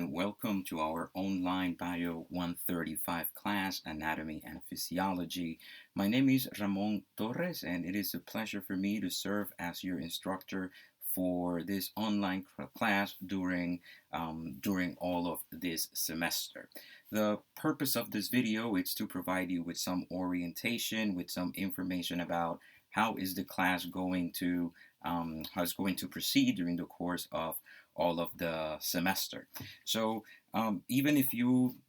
and welcome to our online Bio 135 class, Anatomy and Physiology. My name is Ramon Torres, and it is a pleasure for me to serve as your instructor for this online class during all of this semester. The purpose of this video is to provide you with some orientation, with some information about how is the class going to how it's going to proceed during the course of all of the semester. So even if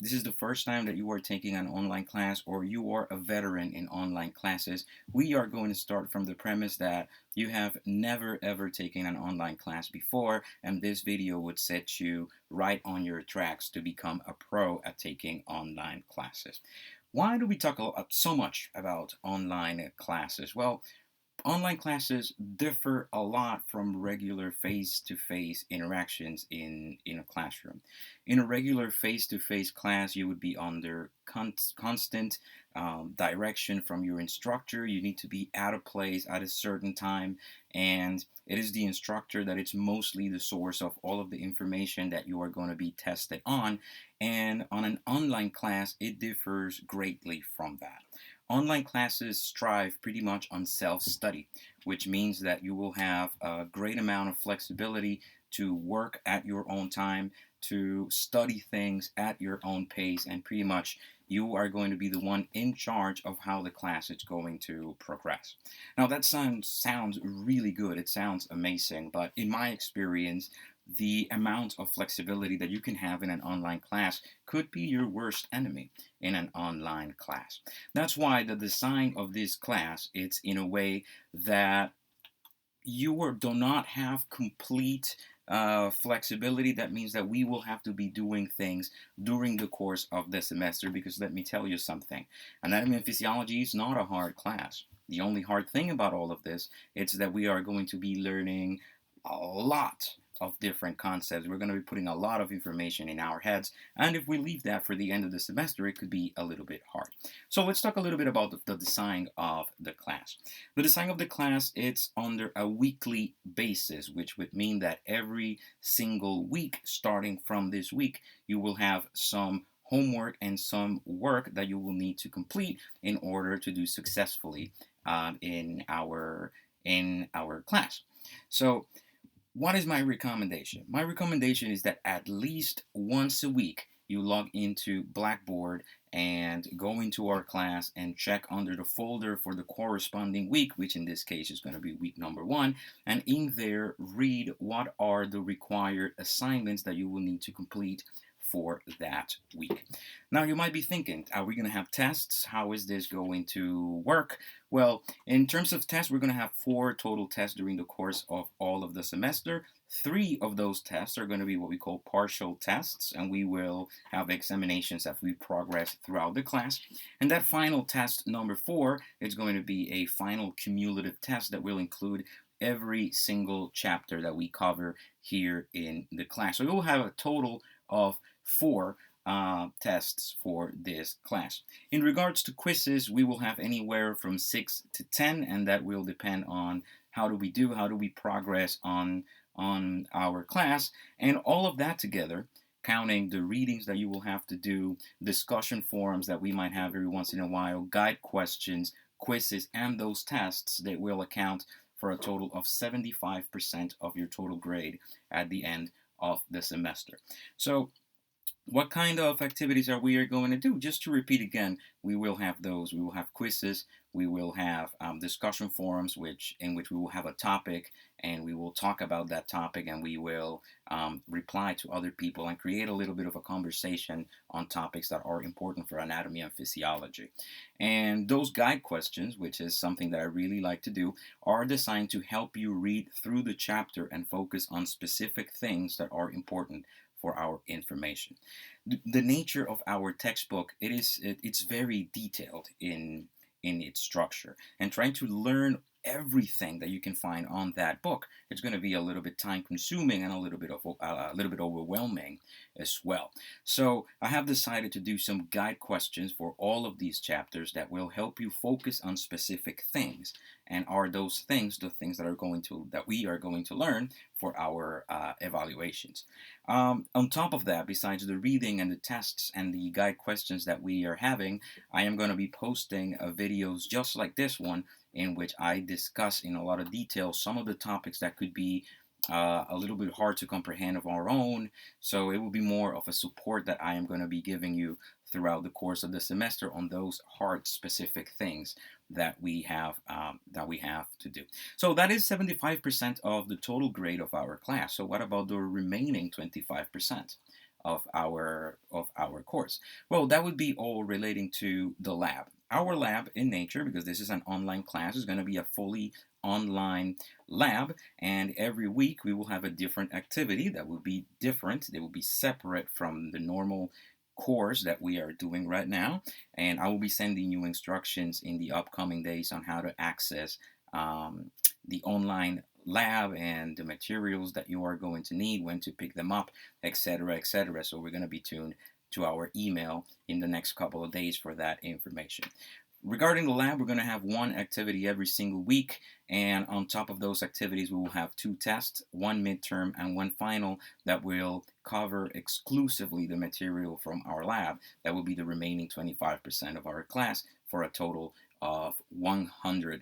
this is the first time that you are taking an online class or you are a veteran in online classes, we are going to start from the premise that you have never ever taken an online class before, and this video would set you right on your tracks to become a pro at taking online classes. Why do we talk so much about online classes? Well, online classes differ a lot from regular face-to-face interactions in a classroom. In a regular face-to-face class, you would be under constant direction from your instructor. You need to be at a place at a certain time, and it is the instructor that it's mostly the source of all of the information that you are going to be tested on. And on an online class, it differs greatly from that. Online classes strive pretty much on self-study, which means that you will have a great amount of flexibility to work at your own time, to study things at your own pace, and pretty much you are going to be the one in charge of how the class is going to progress. Now that sounds really good, it sounds amazing, but in my experience, the amount of flexibility that you can have in an online class could be your worst enemy in an online class. That's why the design of this class, it's in a way that do not have complete flexibility. That means that we will have to be doing things during the course of the semester, because let me tell you something, anatomy and physiology is not a hard class. The only hard thing about all of this is that we are going to be learning a lot of different concepts. We're going to be putting a lot of information in our heads, and if we leave that for the end of the semester, it could be a little bit hard. So let's talk a little bit about the design of the class. The design of the class, it's under a weekly basis, which would mean that every single week, starting from this week, you will have some homework and some work that you will need to complete in order to do successfully in our class. So what is my recommendation? My recommendation is that at least once a week you log into Blackboard and go into our class and check under the folder for the corresponding week, which in this case is going to be week number 1, and in there read what are the required assignments that you will need to complete for that week. Now you might be thinking, are we going to have tests? How is this going to work? Well, in terms of tests, we're going to have 4 total tests during the course of all of the semester. 3 of those tests are going to be what we call partial tests, and we will have examinations as we progress throughout the class. And that final test, number 4, is going to be a final cumulative test that will include every single chapter that we cover here in the class. So we will have a total of 4 tests for this class. In regards to quizzes, we will have anywhere from 6 to 10, and that will depend on how do we progress on our class, and all of that together, counting the readings that you will have to do, discussion forums that we might have every once in a while, guide questions, quizzes, and those tests that will account for a total of 75% of your total grade at the end of the semester. So what kind of activities are we going to do? Just to repeat again, we will have those. We will have quizzes. We will have discussion forums, in which we will have a topic, and we will talk about that topic, and we will reply to other people and create a little bit of a conversation on topics that are important for anatomy and physiology. And those guide questions, which is something that I really like to do, are designed to help you read through the chapter and focus on specific things that are important for our information. The nature of our textbook, it's very detailed in its structure, and trying to learn everything that you can find on that book, it's going to be a little bit time consuming and a little bit overwhelming as well. So I have decided to do some guide questions for all of these chapters that will help you focus on specific things. And are those things the things that we are going to learn for our evaluations? On top of that, besides the reading and the tests and the guide questions that we are having, I am going to be posting videos just like this one, in which I discuss in a lot of detail some of the topics that could be a little bit hard to comprehend of our own. So it will be more of a support that I am going to be giving you throughout the course of the semester on those hard specific things that we have to do. So that is 75% of the total grade of our class. So what about the remaining 25% of our course? Well, that would be all relating to the lab. Our lab in nature, because this is an online class, is going to be a fully online lab, and every week we will have a different activity that will be different. They will be separate from the normal course that we are doing right now, and I will be sending you instructions in the upcoming days on how to access the online lab and the materials that you are going to need, when to pick them up, etc., etc. So we're going to be tuned to our email in the next couple of days for that information. Regarding the lab, we're going to have one activity every single week, and on top of those activities, we will have 2 tests, one midterm and one final, that will cover exclusively the material from our lab. That will be the remaining 25% of our class, for a total of 100%.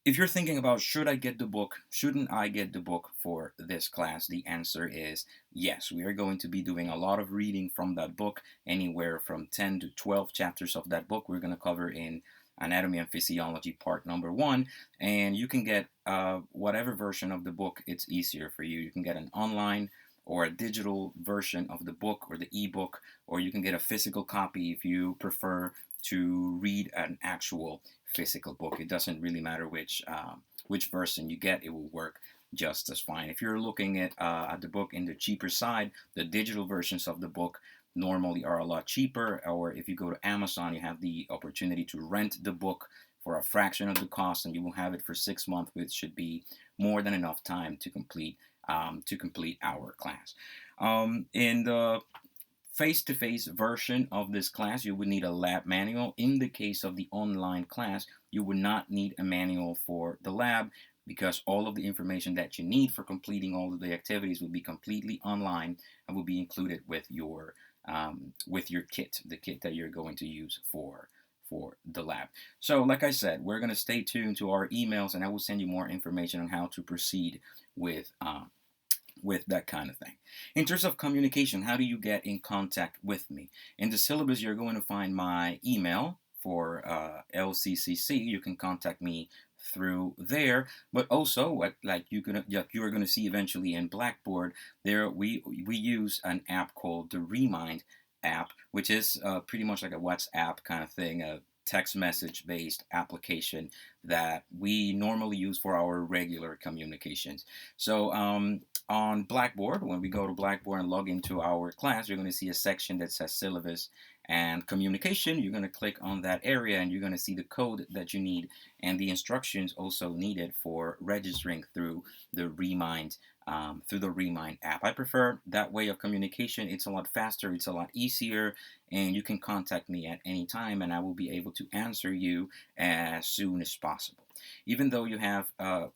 If you're thinking about, should I get the book, shouldn't I get the book for this class, the answer is yes. We are going to be doing a lot of reading from that book, anywhere from 10 to 12 chapters of that book we're going to cover in Anatomy and Physiology part number 1, and you can get whatever version of the book it's easier for you. You can get an online or a digital version of the book or the ebook, or you can get a physical copy if you prefer to read an actual physical book. It doesn't really matter which version you get, it will work just as fine. If you're looking at the book in the cheaper side, the digital versions of the book normally are a lot cheaper, or if you go to Amazon, you have the opportunity to rent the book for a fraction of the cost, and you will have it for 6 months, which should be more than enough time to complete our class. In the face-to-face version of this class, you would need a lab manual. In the case of the online class, you would not need a manual for the lab, because all of the information that you need for completing all of the activities will be completely online and will be included with your kit, the kit that you're going to use for the lab. So like I said, we're going to stay tuned to our emails, and I will send you more information on how to proceed with that kind of thing. In terms of communication, how do you get in contact with me? In the syllabus, you're going to find my email for LCCC. You can contact me through there, but also like you're going to see eventually in Blackboard, there we use an app called the Remind app, which is pretty much like a WhatsApp kind of thing, a text message based application that we normally use for our regular communications. So on Blackboard, when we go to Blackboard and log into our class, you're going to see a section that says syllabus and communication. You're going to click on that area, and you're going to see the code that you need and the instructions also needed for registering through the Remind app. I prefer that way of communication. It's a lot faster, it's a lot easier, and you can contact me at any time, and I will be able to answer you as soon as possible. Even though you have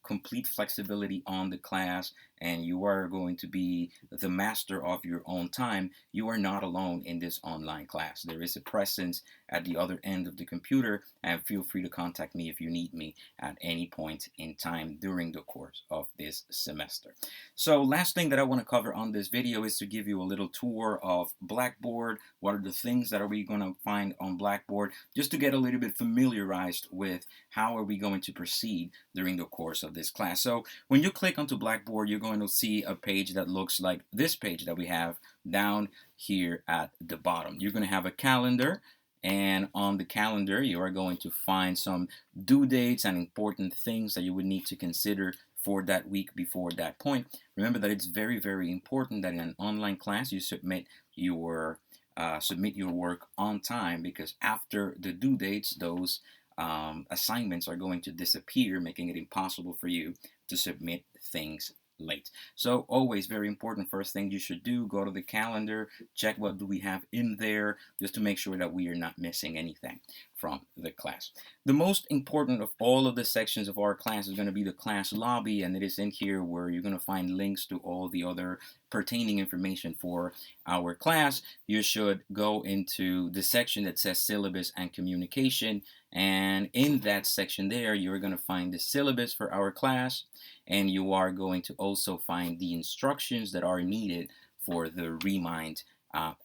complete flexibility on the class and you are going to be the master of your own time, you are not alone in this online class. There is a presence at the other end of the computer, and feel free to contact me if you need me at any point in time during the course of this semester. So last thing that I want to cover on this video is to give you a little tour of Blackboard. What are the things that are we going to find on Blackboard, just to get a little bit familiarized with how are we going to proceed during the course of this class. So when you click onto Blackboard, you're going to see a page that looks like this page that we have down here at the bottom. You're going to have a calendar, and on the calendar you are going to find some due dates and important things that you would need to consider for that week before that point. Remember that it's very, very important that in an online class you submit your work on time, because after the due dates, those assignments are going to disappear, making it impossible for you to submit things late. So always very important, first thing you should do, go to the calendar, check what do we have in there, just to make sure that we are not missing anything from the class. The most important of all of the sections of our class is going to be the class lobby, and it is in here where you're going to find links to all the other pertaining information for our class. You should go into the section that says syllabus and communication, and in that section there you're going to find the syllabus for our class, and you are going to also find the instructions that are needed for the Remind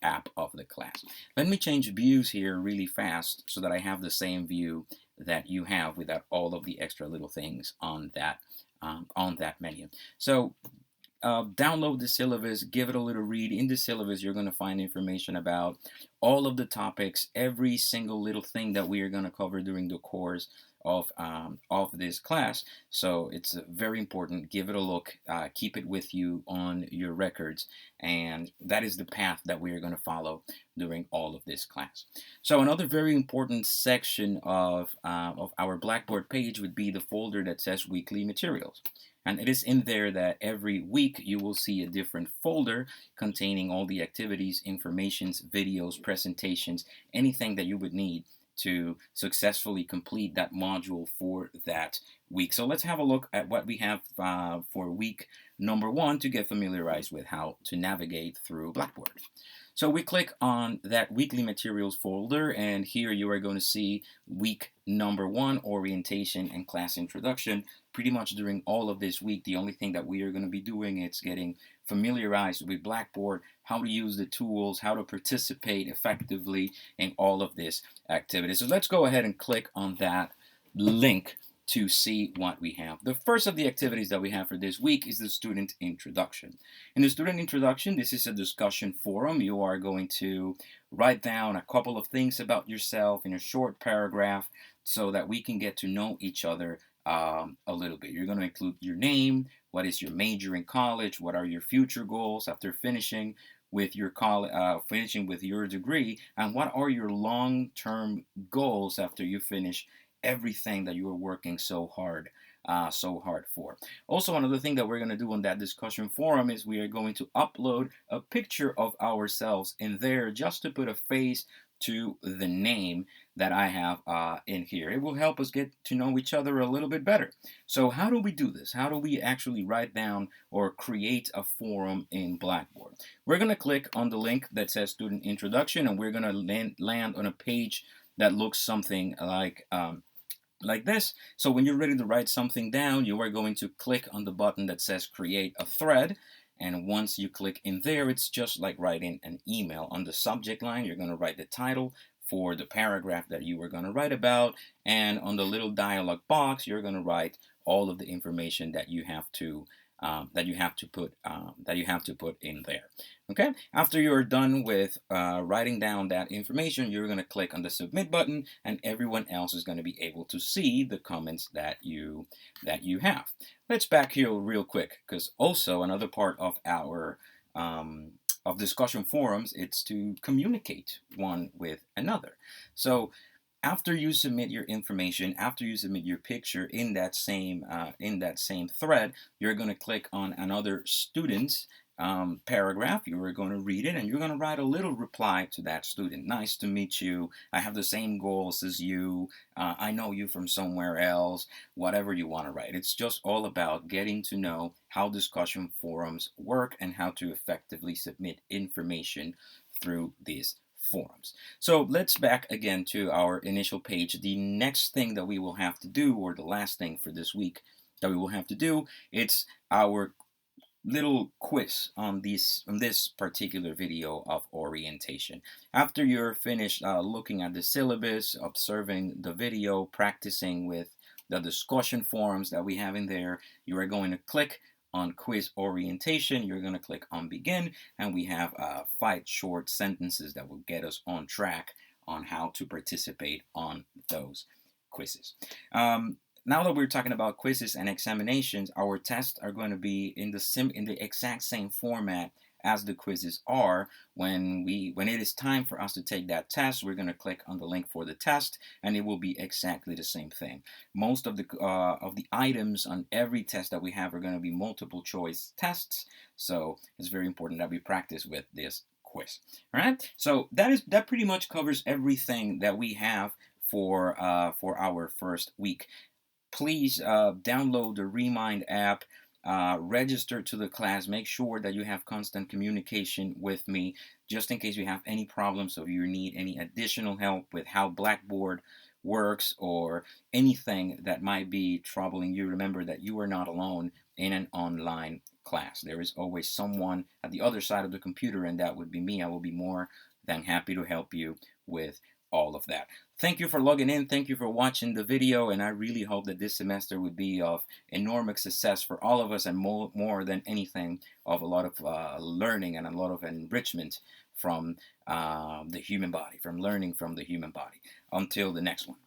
app of the class. Let me change views here really fast so that I have the same view that you have without all of the extra little things on that menu. So download the syllabus, give it a little read. In the syllabus, you're going to find information about all of the topics, every single little thing that we are going to cover during the course of this class. So it's very important. Give it a look. Keep it with you on your records, and that is the path that we are going to follow during all of this class. So another very important section of our Blackboard page would be the folder that says weekly materials. And it is in there that every week you will see a different folder containing all the activities, informations, videos, presentations, anything that you would need to successfully complete that module for that week. So let's have a look at what we have for week number 1 to get familiarized with how to navigate through Blackboard. So we click on that weekly materials folder, and here you are going to see week number 1, orientation and class introduction. Pretty much during all of this week, the only thing that we are going to be doing is getting familiarized with Blackboard, how to use the tools, how to participate effectively in all of this activity. So let's go ahead and click on that link to see what we have. The first of the activities that we have for this week is the student introduction. In the student introduction, this is a discussion forum. You are going to write down a couple of things about yourself in a short paragraph so that we can get to know each other a little bit. You're going to include your name, what is your major in college, what are your future goals after finishing with your finishing with your degree, and what are your long-term goals after you finish everything that you are working so hard for. Also, another thing that we're going to do on that discussion forum is we are going to upload a picture of ourselves in there just to put a face to the name that I have in here. It will help us get to know each other a little bit better. So how do we do this? How do we actually write down or create a forum in Blackboard? We're going to click on the link that says Student Introduction, and we're going to land on a page that looks something like this. So when you're ready to write something down, you are going to click on the button that says Create a Thread. And once you click in there, it's just like writing an email. On the subject line, you're going to write the title for the paragraph that you are going to write about. And on the little dialog box, you're going to write all of the information that you have to put in there. Okay. After you're done with writing down that information, you're going to click on the submit button, and everyone else is going to be able to see the comments that you have. Let's back here real quick, because also another part of our of discussion forums, it's to communicate one with another. So after you submit your information, after you submit your picture in that same thread, you're going to click on another student's paragraph. You are going to read it, and you're going to write a little reply to that student. Nice to meet you. I have the same goals as you. I know you from somewhere else. Whatever you want to write. It's just all about getting to know how discussion forums work and how to effectively submit information through these forums. So let's back again to our initial page. The next thing that we will have to do, or the last thing for this week that we will have to do, it's our little quiz on this particular video of orientation. After you're finished looking at the syllabus, observing the video, practicing with the discussion forums that we have in there, you are going to click on quiz orientation. You're going to click on begin, and we have 5 short sentences that will get us on track on how to participate on those quizzes. Now that we're talking about quizzes and examinations, our tests are going to be in the exact same format as the quizzes are, when it is time for us to take that test, we're going to click on the link for the test, and it will be exactly the same thing. Most of the items on every test that we have are going to be multiple choice tests, so it's very important that we practice with this quiz. All right, so that pretty much covers everything that we have for our first week. Please download the Remind app, register to the class, make sure that you have constant communication with me just in case you have any problems or you need any additional help with how Blackboard works or anything that might be troubling you. Remember that you are not alone in an online class. There is always someone at the other side of the computer, and that would be me. I will be more than happy to help you with all of that. Thank you for logging in. Thank you for watching the video, and I really hope that this semester would be of enormous success for all of us, and more than anything, of a lot of learning and a lot of enrichment from the human body, from learning from the human body. Until the next one.